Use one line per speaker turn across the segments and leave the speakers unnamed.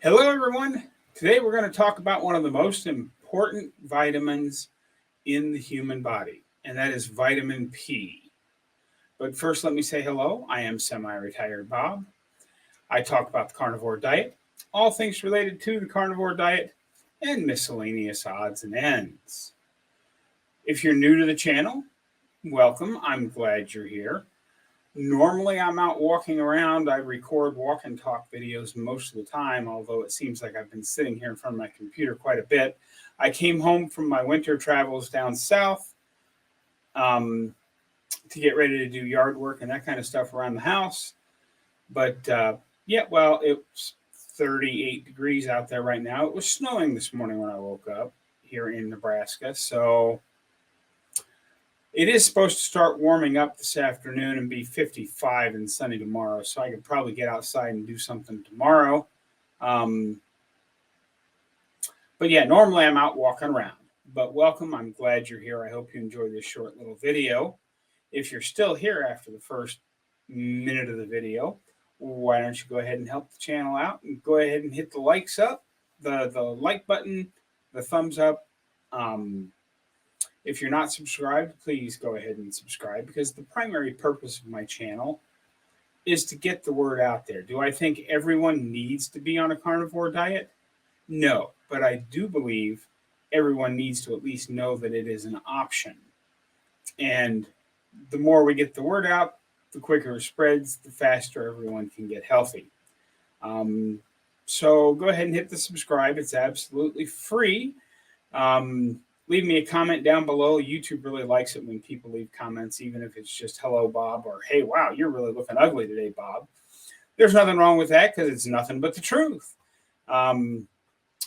Hello, everyone. Today we're going to talk about one of the most important vitamins in the human body, and that is vitamin P. But first, let me say hello. I am Semi-Retired Bob. I talk about the carnivore diet, all things related to the carnivore diet, and miscellaneous odds and ends. If you're new to the channel, welcome. I'm glad you're here. Normally, I'm out walking around. I record walk and talk videos most of the time, although it seems like I've been sitting here in front of my computer quite a bit. I came home from my winter travels down south to get ready to do yard work and that kind of stuff around the house. But it's 38 degrees out there right now. It was snowing this morning when I woke up here in Nebraska. So it is supposed to start warming up this afternoon and be 55 and sunny tomorrow. So I could probably get outside and do something tomorrow. But yeah, normally I'm out walking around. But welcome. I'm glad you're here. I hope you enjoy this short little video. If you're still here after the first minute of the video, why don't you go ahead and help the channel out and go ahead and hit the likes up, the like button, the thumbs up. If you're not subscribed, please go ahead and subscribe, because the primary purpose of my channel is to get the word out there. Do I think everyone needs to be on a carnivore diet? No, but I do believe everyone needs to at least know that it is an option. And the more we get the word out, the quicker it spreads, the faster everyone can get healthy. So go ahead and hit the subscribe. It's absolutely free. Leave me a comment down below. YouTube really likes it when people leave comments, even if it's just hello, Bob, or hey, wow, you're really looking ugly today, Bob. There's nothing wrong with that, because it's nothing but the truth.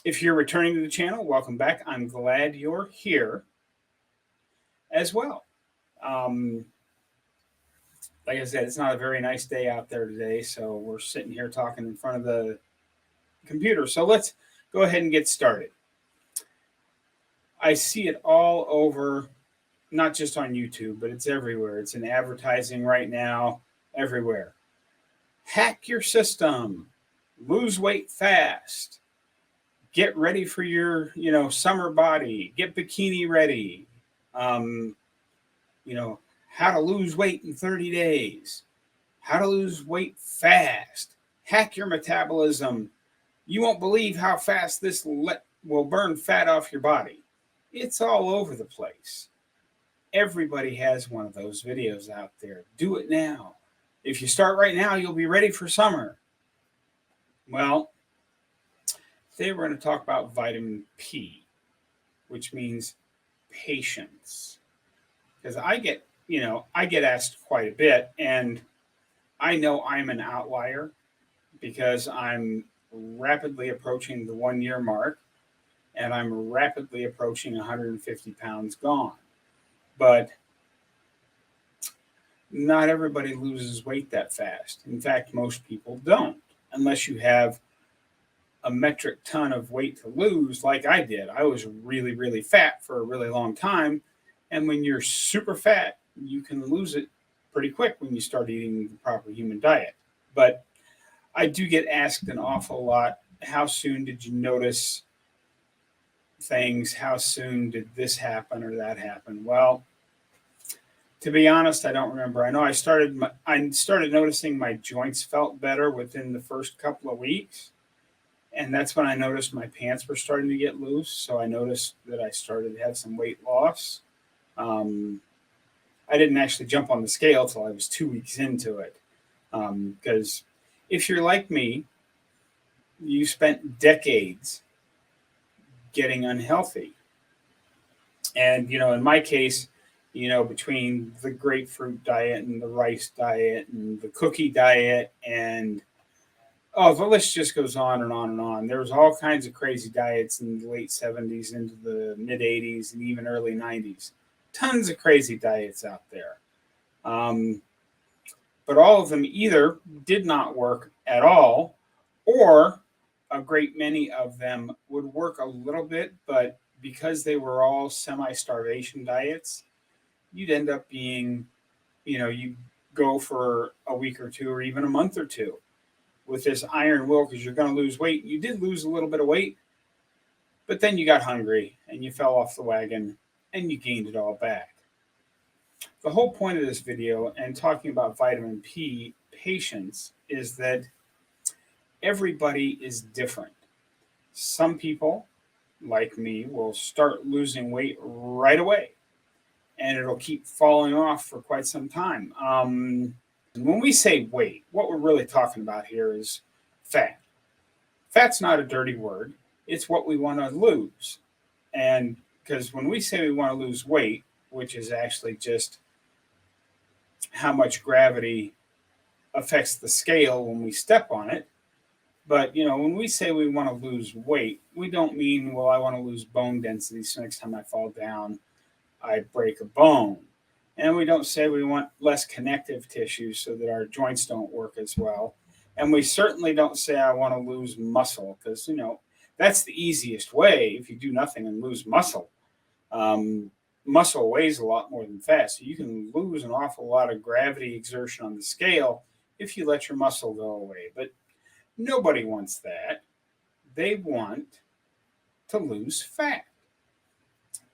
If you're returning to the channel, welcome back. I'm glad you're here as well. Like I said, it's not a very nice day out there today, so we're sitting here talking in front of the computer. So let's go ahead and get started. I see it all over, not just on YouTube, but it's everywhere. It's in advertising right now, everywhere. Hack your system, lose weight fast, get ready for your, summer body, get bikini ready, how to lose weight in 30 days, how to lose weight fast, hack your metabolism. You won't believe how fast this will burn fat off your body. It's all over the place. Everybody has one of those videos out there. Do it now. If you start right now, you'll be ready for summer. Well, today we're going to talk about vitamin P, which means patience. Because I get asked quite a bit, and I know I'm an outlier because I'm rapidly approaching the 1-year mark, and I'm rapidly approaching 150 pounds gone. But not everybody loses weight that fast. In fact, most people don't, unless you have a metric ton of weight to lose like I did. I was really, really fat for a really long time. And when you're super fat, you can lose it pretty quick when you start eating the proper human diet. But I do get asked an awful lot, how soon did you notice things? How soon did this happen or that happen? Well, to be honest, I don't remember. I know I started noticing my joints felt better within the first couple of weeks. And that's when I noticed my pants were starting to get loose. So I noticed that I started to have some weight loss. I didn't actually jump on the scale till I was 2 weeks into it. Because if you're like me, you spent decades getting unhealthy. And, in my case, between the grapefruit diet and the rice diet and the cookie diet and, the list just goes on and on and on. There was all kinds of crazy diets in the late 70s into the mid 80s and even early 90s. Tons of crazy diets out there. But all of them either did not work at all, or a great many of them would work a little bit, but because they were all semi-starvation diets, you'd end up being, you go for a week or two or even a month or two. with this iron will because you're going to lose weight. You did lose a little bit of weight, but then you got hungry and you fell off the wagon and you gained it all back. The whole point of this video and talking about vitamin P patience is that everybody is different. Some people, like me, will start losing weight right away, and it'll keep falling off for quite some time. When we say weight, what we're really talking about here is fat. Fat's not a dirty word. It's what we want to lose. And because when we say we want to lose weight, which is actually just how much gravity affects the scale when we step on it. But, when we say we want to lose weight, we don't mean, well, I want to lose bone density, so next time I fall down, I break a bone. And we don't say we want less connective tissue so that our joints don't work as well. And we certainly don't say I want to lose muscle because, that's the easiest way if you do nothing and lose muscle. Muscle weighs a lot more than fat, so you can lose an awful lot of gravity exertion on the scale if you let your muscle go away. But nobody wants that. They want to lose fat.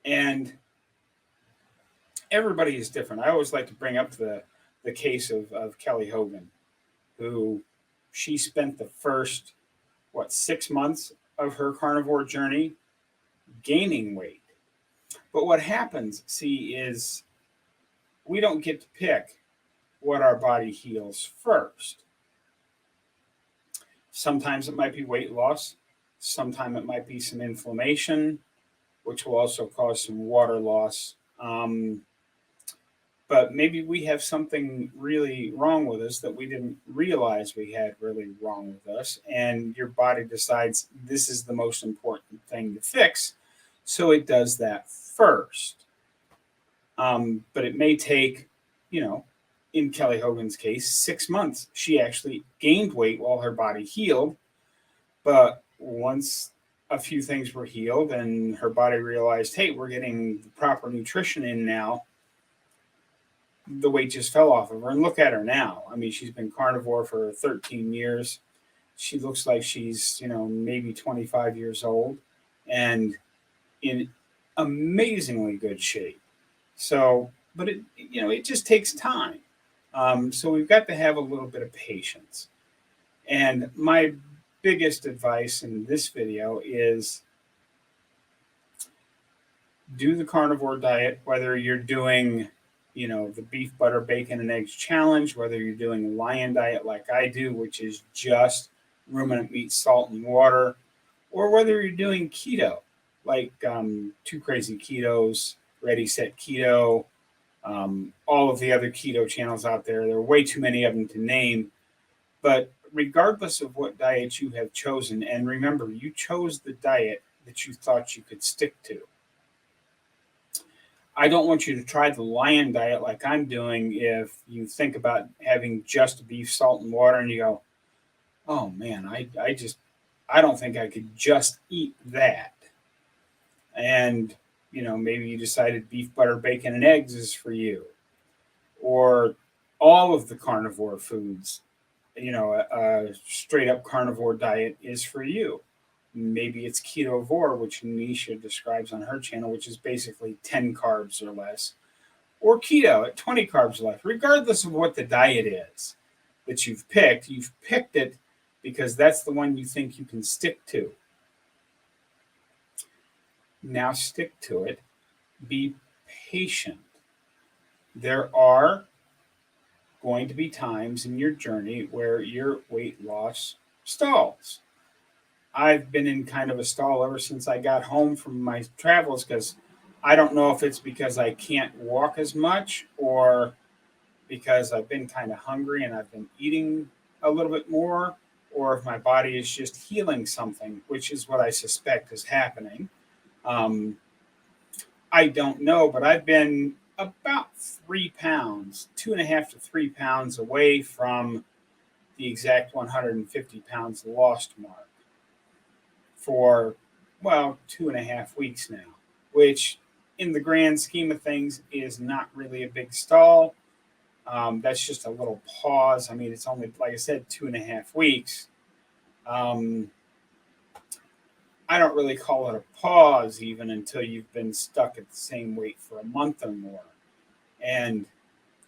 And everybody is different. I always like to bring up the case of Kelly Hogan, who she spent the first, 6 months of her carnivore journey gaining weight. But what happens, is we don't get to pick what our body heals first. Sometimes it might be weight loss. Sometimes it might be some inflammation, which will also cause some water loss. But maybe we have something really wrong with us that we didn't realize we had really wrong with us. And your body decides this is the most important thing to fix. So it does that first. But it may take, in Kelly Hogan's case, 6 months. She actually gained weight while her body healed. But once a few things were healed and her body realized, hey, we're getting the proper nutrition in now, the weight just fell off of her. And look at her now. She's been carnivore for 13 years. She looks like she's, maybe 25 years old and in amazingly good shape. So, but it just takes time. So we've got to have a little bit of patience. And my biggest advice in this video is do the carnivore diet, whether you're doing, the beef, butter, bacon, and eggs challenge, whether you're doing a lion diet like I do, which is just ruminant meat, salt, and water, or whether you're doing keto, like Two Crazy Ketos, Ready, Set, Keto, all of the other keto channels out there. There are way too many of them to name. But regardless of what diet you have chosen, and remember, you chose the diet that you thought you could stick to. I don't want you to try the lion diet like I'm doing if you think about having just beef, salt, and water, and you go, oh man, I don't think I could just eat that. And, maybe you decided beef, butter, bacon, and eggs is for you. Or all of the carnivore foods, a straight up carnivore diet is for you. Maybe it's Ketovore, which Nisha describes on her channel, which is basically 10 carbs or less. Or keto at 20 carbs or less. Regardless of what the diet is that you've picked it because that's the one you think you can stick to. Now stick to it. Be patient. There are going to be times in your journey where your weight loss stalls. I've been in kind of a stall ever since I got home from my travels because I don't know if it's because I can't walk as much or because I've been kind of hungry and I've been eating a little bit more, or if my body is just healing something, which is what I suspect is happening. I don't know, but I've been about 3 pounds, 2.5 to 3 pounds away from the exact 150 pounds lost mark for, 2.5 weeks now, which in the grand scheme of things is not really a big stall. That's just a little pause. I mean, it's only, like I said, 2.5 weeks. I don't really call it a pause even until you've been stuck at the same weight for a month or more. And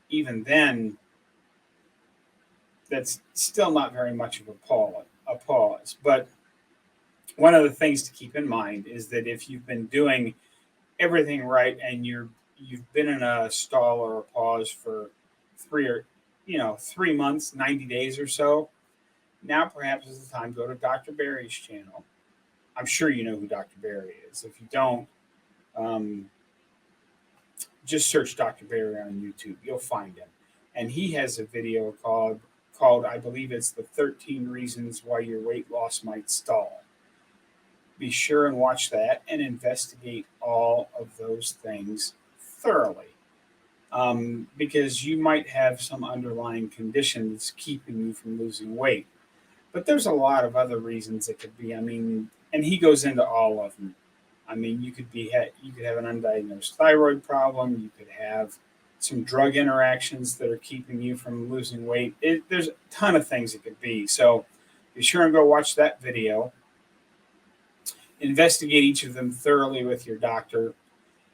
even then, that's still not very much of a pause. But one of the things to keep in mind is that if you've been doing everything right and you've been in a stall or a pause for 3 months, 90 days or so, now perhaps is the time to go to Dr. Barry's channel. I'm sure you know who Dr. Barry is. If you don't, just search Dr. Barry on YouTube. You'll find him. And he has a video called I believe it's the 13 reasons why your weight loss might stall. Be sure and watch that and investigate all of those things thoroughly. Because you might have some underlying condition that's keeping you from losing weight. But there's a lot of other reasons it could be. I mean, and he goes into all of them. I mean, you could have an undiagnosed thyroid problem. You could have some drug interactions that are keeping you from losing weight. There's a ton of things it could be. So be sure and go watch that video. Investigate each of them thoroughly with your doctor.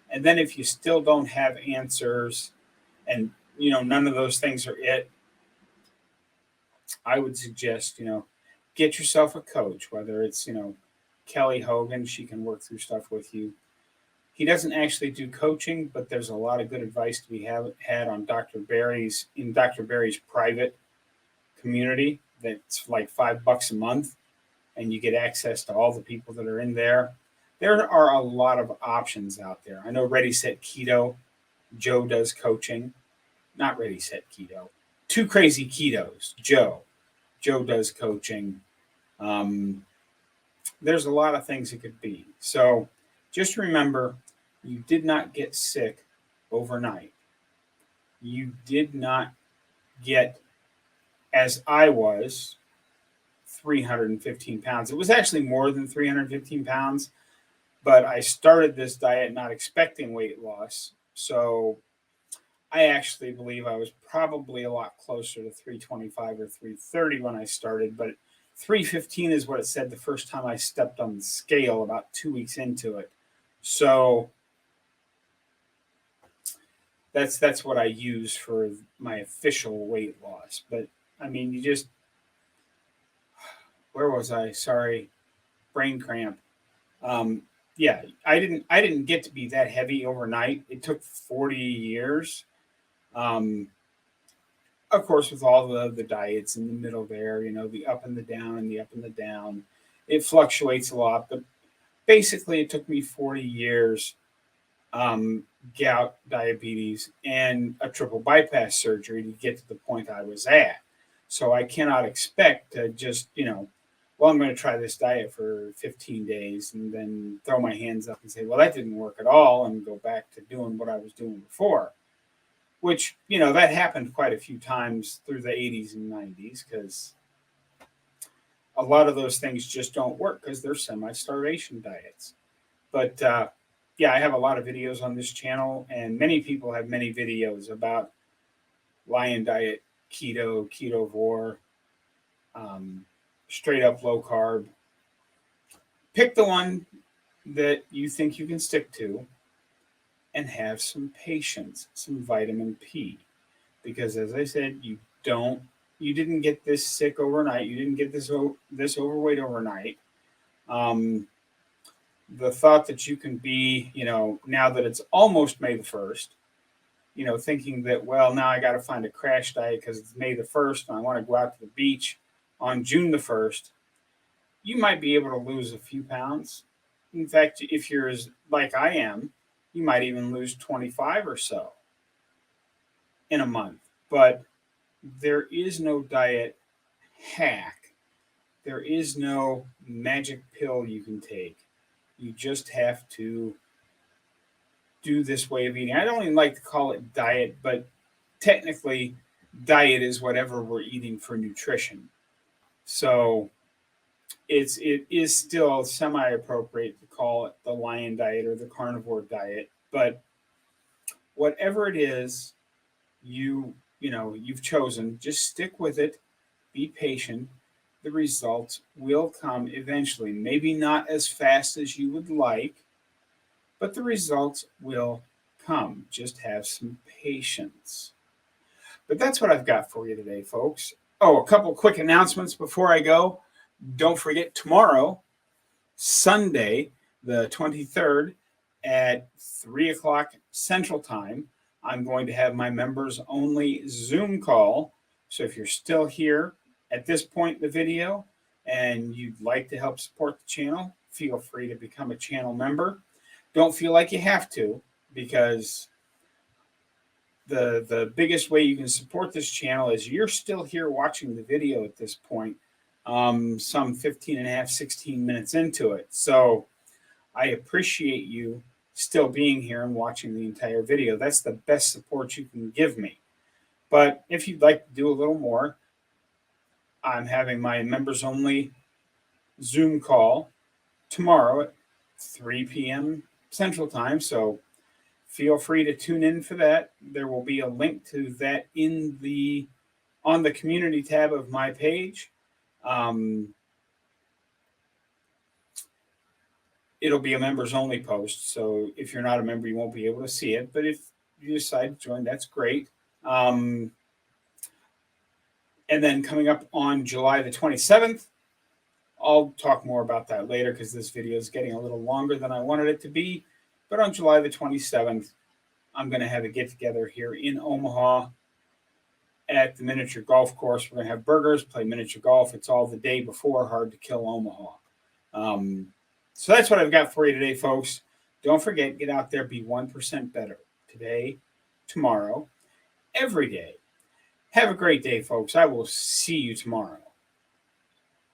And then if you still don't have answers and, none of those things are it, I would suggest, get yourself a coach, whether it's, Kelly Hogan, she can work through stuff with you. He doesn't actually do coaching, but there's a lot of good advice to be had on Dr. Barry's private community. That's like $5 a month, and you get access to all the people that are in there. There are a lot of options out there. I know Ready Set Keto, Joe does coaching. Not Ready Set Keto. Two Crazy Ketos, Joe does coaching. There's a lot of things it could be. So just remember, you did not get sick overnight. You did not get, as I was, 315 pounds. It was actually more than 315 pounds, but I started this diet not expecting weight loss. So I actually believe I was probably a lot closer to 325 or 330 when I started, but 315 is what it said the first time I stepped on the scale about 2 weeks into it. So that's what I use for my official weight loss. But I mean, where was I? Sorry, brain cramp. Yeah, I didn't get to be that heavy overnight. It took 40 years. Of course, with all the diets in the middle there, the up and the down and the up and the down, it fluctuates a lot. But basically, it took me 40 years, gout, diabetes, and a triple bypass surgery to get to the point I was at. So I cannot expect to just, well, I'm going to try this diet for 15 days and then throw my hands up and say, well, that didn't work at all, and go back to doing what I was doing before. Which, that happened quite a few times through the 80s and 90s, because a lot of those things just don't work because they're semi-starvation diets. But yeah, I have a lot of videos on this channel, and many people have many videos about Lion Diet, Keto, Ketovore, straight up low carb. Pick the one that you think you can stick to, and have some patience, some vitamin P. Because as I said, you didn't get this sick overnight. You didn't get this overweight overnight. The thought that you can be, now that it's almost May the 1st, thinking that, well, now I got to find a crash diet because it's May the 1st and I want to go out to the beach on June the 1st, you might be able to lose a few pounds. In fact, if you're like I am, you might even lose 25 or so in a month. But there is no diet hack. There is no magic pill you can take. You just have to do this way of eating. I don't even like to call it diet, but technically, diet is whatever we're eating for nutrition. So it is still semi-appropriate to call it the Lion Diet or the Carnivore Diet, but whatever it is, you you've chosen, just stick with it. Be patient. The results will come eventually. Maybe not as fast as you would like, but the results will come. Just have some patience. But that's what I've got for you today, folks. Oh, a couple quick announcements before I go. Don't forget tomorrow, Sunday, the 23rd, at 3 o'clock Central Time, I'm going to have my members only Zoom call. So if you're still here at this point in the video and you'd like to help support the channel, feel free to become a channel member. Don't feel like you have to, because the biggest way you can support this channel is you're still here watching the video at this point, some 15 and a half, 16 minutes into it. So I appreciate you still being here and watching the entire video. That's the best support you can give me. But if you'd like to do a little more, I'm having my members only Zoom call tomorrow at 3 p.m. Central Time. So feel free to tune in for that. There will be a link to that on the community tab of my page. It'll be a members only post. So if you're not a member, you won't be able to see it. But if you decide to join, that's great. And then coming up on July the 27th, I'll talk more about that later because this video is getting a little longer than I wanted it to be. But on July the 27th, I'm going to have a get-together here in Omaha at the miniature golf course. We're going to have burgers, play miniature golf. It's all the day before Hard to Kill Omaha. So that's what I've got for you today, folks. Don't forget, get out there, be 1% better today, tomorrow, every day. Have a great day, folks. I will see you tomorrow.